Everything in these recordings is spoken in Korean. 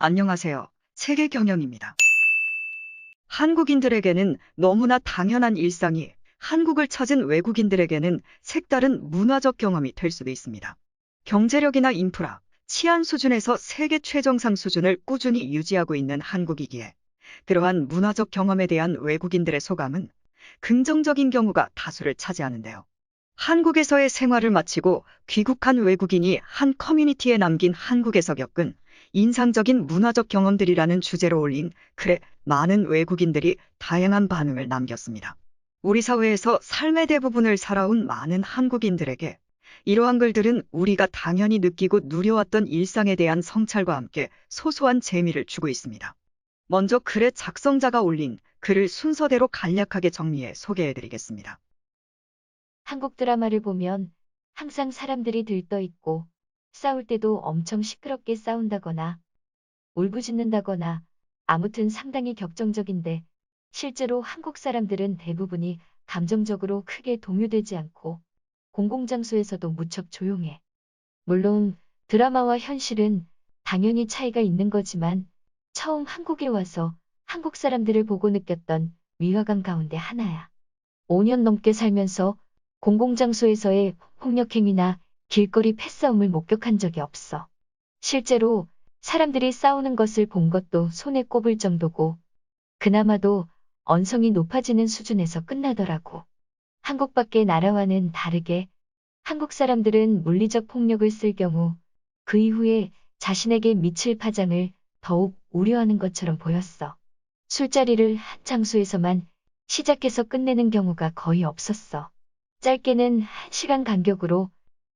안녕하세요. 세계 경영입니다. 한국인들에게는 너무나 당연한 일상이 한국을 찾은 외국인들에게는 색다른 문화적 경험이 될 수도 있습니다. 경제력이나 인프라, 치안 수준에서 세계 최정상 수준을 꾸준히 유지하고 있는 한국이기에 그러한 문화적 경험에 대한 외국인들의 소감은 긍정적인 경우가 다수를 차지하는데요. 한국에서의 생활을 마치고 귀국한 외국인이 한 커뮤니티에 남긴 한국에서 겪은 인상적인 문화적 경험들이라는 주제로 올린 글에 많은 외국인들이 다양한 반응을 남겼습니다. 우리 사회에서 삶의 대부분을 살아온 많은 한국인들에게 이러한 글들은 우리가 당연히 느끼고 누려왔던 일상에 대한 성찰과 함께 소소한 재미를 주고 있습니다. 먼저 글의 작성자가 올린 글을 순서대로 간략하게 정리해 소개해드리겠습니다. 한국 드라마를 보면 항상 사람들이 들떠 있고 싸울 때도 엄청 시끄럽게 싸운다거나 울부짖는다거나 아무튼 상당히 격정적인데 실제로 한국 사람들은 대부분이 감정적으로 크게 동요되지 않고 공공장소에서도 무척 조용해. 물론 드라마와 현실은 당연히 차이가 있는 거지만 처음 한국에 와서 한국 사람들을 보고 느꼈던 위화감 가운데 하나야. 5년 넘게 살면서 공공장소에서의 폭력행위나 길거리 패싸움을 목격한 적이 없어. 실제로 사람들이 싸우는 것을 본 것도 손에 꼽을 정도고 그나마도 언성이 높아지는 수준에서 끝나더라고. 한국 밖의 나라와는 다르게 한국 사람들은 물리적 폭력을 쓸 경우 그 이후에 자신에게 미칠 파장을 더욱 우려하는 것처럼 보였어. 술자리를 한 장소에서만 시작해서 끝내는 경우가 거의 없었어. 짧게는 1시간 간격으로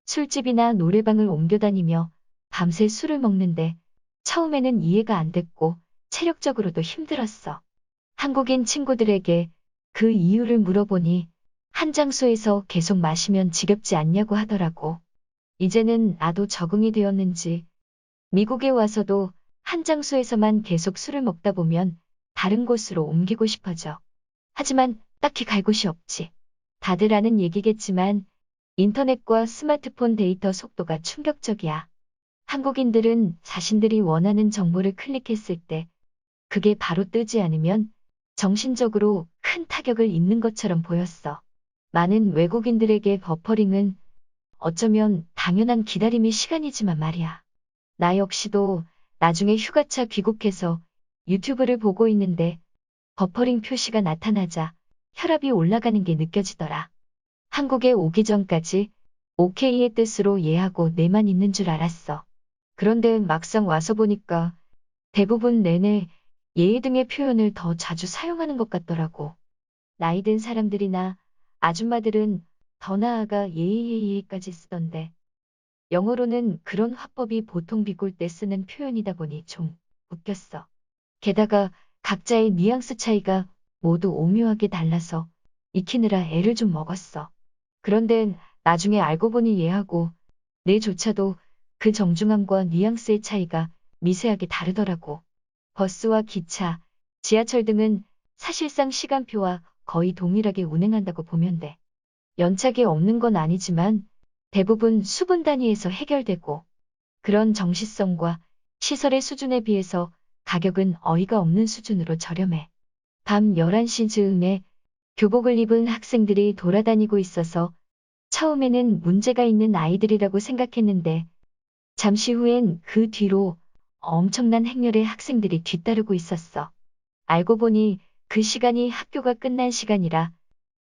술집이나 노래방을 옮겨 다니며 밤새 술을 먹는데 처음에는 이해가 안 됐고 체력적으로도 힘들었어. 한국인 친구들에게 그 이유를 물어보니 한 장소에서 계속 마시면 지겹지 않냐고 하더라고. 이제는 나도 적응이 되었는지 미국에 와서도 한 장소에서만 계속 술을 먹다 보면 다른 곳으로 옮기고 싶어져. 하지만 딱히 갈 곳이 없지. 다들 아는 얘기겠지만 인터넷과 스마트폰 데이터 속도가 충격적이야. 한국인들은 자신들이 원하는 정보를 클릭했을 때 그게 바로 뜨지 않으면 정신적으로 큰 타격을 입는 것처럼 보였어. 많은 외국인들에게 버퍼링은 어쩌면 당연한 기다림의 시간이지만 말이야. 나 역시도 나중에 휴가차 귀국해서 유튜브를 보고 있는데 버퍼링 표시가 나타나자 혈압이 올라가는 게 느껴지더라. 한국에 오기 전까지 OK의 뜻으로 예하고 내만 있는 줄 알았어. 그런데 막상 와서 보니까 대부분 내내 예의 등의 표현을 더 자주 사용하는 것 같더라고. 나이 든 사람들이나 아줌마들은 더 나아가 예의예의까지 쓰던데 영어로는 그런 화법이 보통 비굴 때 쓰는 표현이다 보니 좀 웃겼어. 게다가 각자의 뉘앙스 차이가 모두 오묘하게 달라서 익히느라 애를 좀 먹었어. 그런데 나중에 알고 보니 얘하고 내조차도 그 정중함과 뉘앙스의 차이가 미세하게 다르더라고. 버스와 기차, 지하철 등은 사실상 시간표와 거의 동일하게 운행한다고 보면 돼. 연착이 없는 건 아니지만 대부분 수분 단위에서 해결되고 그런 정시성과 시설의 수준에 비해서 가격은 어이가 없는 수준으로 저렴해. 밤 11시 즈음에 교복을 입은 학생들이 돌아다니고 있어서 처음에는 문제가 있는 아이들이라고 생각했는데 잠시 후엔 그 뒤로 엄청난 행렬의 학생들이 뒤따르고 있었어. 알고 보니 그 시간이 학교가 끝난 시간이라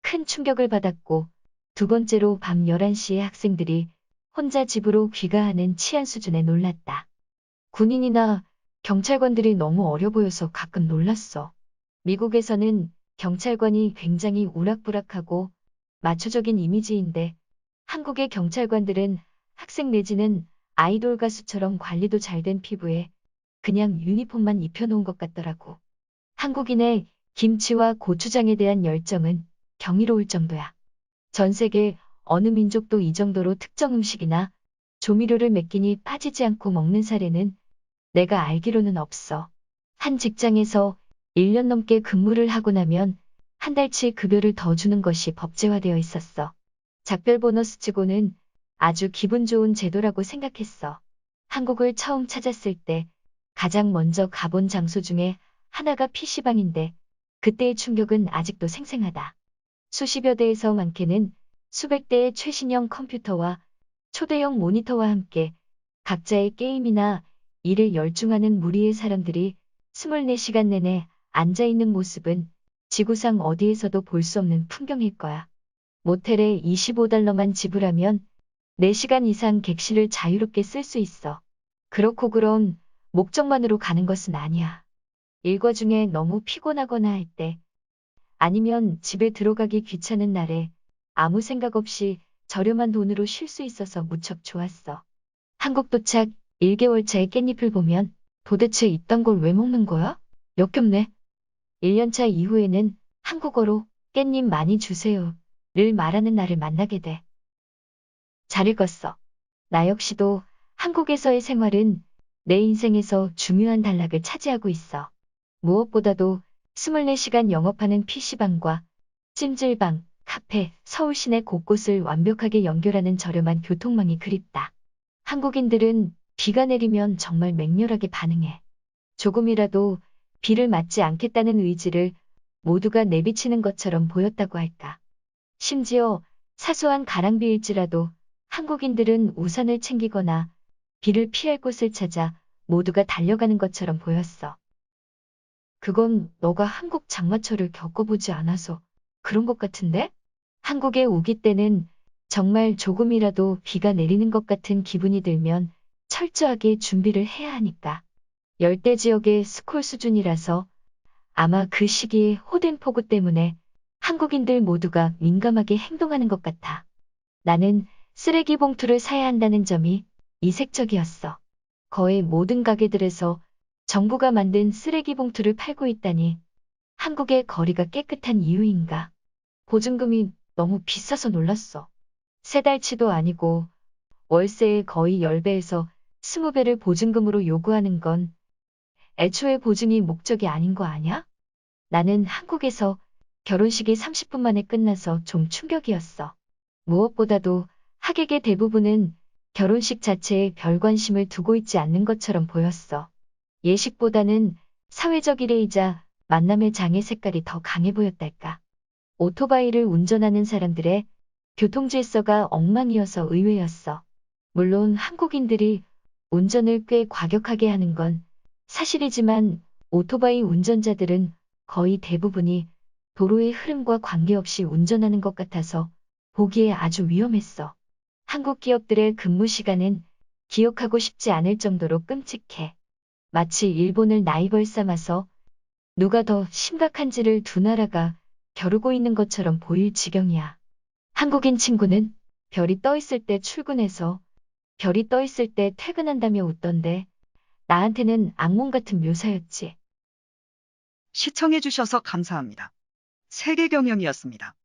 큰 충격을 받았고 두 번째로 밤 11시에 학생들이 혼자 집으로 귀가하는 치안 수준에 놀랐다. 군인이나 경찰관들이 너무 어려 보여서 가끔 놀랐어. 미국에서는 경찰관이 굉장히 우락부락하고 마초적인 이미지인데 한국의 경찰관들은 학생 내지는 아이돌 가수처럼 관리도 잘 된 피부에 그냥 유니폼만 입혀놓은 것 같더라고. 한국인의 김치와 고추장에 대한 열정은 경이로울 정도야. 전 세계 어느 민족도 이 정도로 특정 음식이나 조미료를 몇 끼니 빠지지 않고 먹는 사례는 내가 알기로는 없어. 한 직장에서 1년 넘게 근무를 하고 나면 한 달치 급여를 더 주는 것이 법제화되어 있었어. 작별 보너스 치고는 아주 기분 좋은 제도라고 생각했어. 한국을 처음 찾았을 때 가장 먼저 가본 장소 중에 하나가 PC방인데 그때의 충격은 아직도 생생하다. 수십여 대에서 많게는 수백 대의 최신형 컴퓨터와 초대형 모니터와 함께 각자의 게임이나 일에 열중하는 무리의 사람들이 24시간 내내 앉아있는 모습은 지구상 어디에서도 볼 수 없는 풍경일 거야. 모텔에 $25만 지불하면 4시간 이상 객실을 자유롭게 쓸 수 있어. 그렇고 그럼 목적만으로 가는 것은 아니야. 일과 중에 너무 피곤하거나 할 때, 아니면 집에 들어가기 귀찮은 날에 아무 생각 없이 저렴한 돈으로 쉴 수 있어서 무척 좋았어. 한국 도착 1개월 차의 깻잎을 보면 도대체 이딴 걸 왜 먹는 거야? 역겹네. 1년차 이후에는 한국어로 깻잎 많이 주세요 를 말하는 나를 만나게 돼. 잘 읽었어. 나 역시도 한국에서의 생활은 내 인생에서 중요한 단락을 차지하고 있어. 무엇보다도 24시간 영업하는 PC방과 찜질방, 카페, 서울 시내 곳곳을 완벽하게 연결하는 저렴한 교통망이 그립다. 한국인들은 비가 내리면 정말 맹렬하게 반응해. 조금이라도 비를 맞지 않겠다는 의지를 모두가 내비치는 것처럼 보였다고 할까. 심지어 사소한 가랑비일지라도 한국인들은 우산을 챙기거나 비를 피할 곳을 찾아 모두가 달려가는 것처럼 보였어. 그건 너가 한국 장마철을 겪어보지 않아서 그런 것 같은데? 한국에 오기 때는 정말 조금이라도 비가 내리는 것 같은 기분이 들면 철저하게 준비를 해야 하니까. 열대 지역의 스콜 수준이라서 아마 그 시기에 호된 폭우 때문에 한국인들 모두가 민감하게 행동하는 것 같아. 나는 쓰레기 봉투를 사야 한다는 점이 이색적이었어. 거의 모든 가게들에서 정부가 만든 쓰레기 봉투를 팔고 있다니 한국의 거리가 깨끗한 이유인가. 보증금이 너무 비싸서 놀랐어. 3달치도 아니고 월세의 거의 10배에서 20배를 보증금으로 요구하는 건 애초에 보증이 목적이 아닌 거 아냐? 나는 한국에서 결혼식이 30분 만에 끝나서 좀 충격이었어. 무엇보다도 하객의 대부분은 결혼식 자체에 별 관심을 두고 있지 않는 것처럼 보였어. 예식보다는 사회적 일회이자 만남의 장의 색깔이 더 강해 보였달까. 오토바이를 운전하는 사람들의 교통질서가 엉망이어서 의외였어. 물론 한국인들이 운전을 꽤 과격하게 하는 건 사실이지만 오토바이 운전자들은 거의 대부분이 도로의 흐름과 관계없이 운전하는 것 같아서 보기에 아주 위험했어. 한국 기업들의 근무 시간은 기억하고 싶지 않을 정도로 끔찍해. 마치 일본을 나이벌 삼아서 누가 더 심각한지를 두 나라가 겨루고 있는 것처럼 보일 지경이야. 한국인 친구는 별이 떠 있을 때 출근해서 별이 떠 있을 때 퇴근한다며 웃던데 나한테는 악몽 같은 묘사였지. 시청해주셔서 감사합니다. 세계경영이었습니다.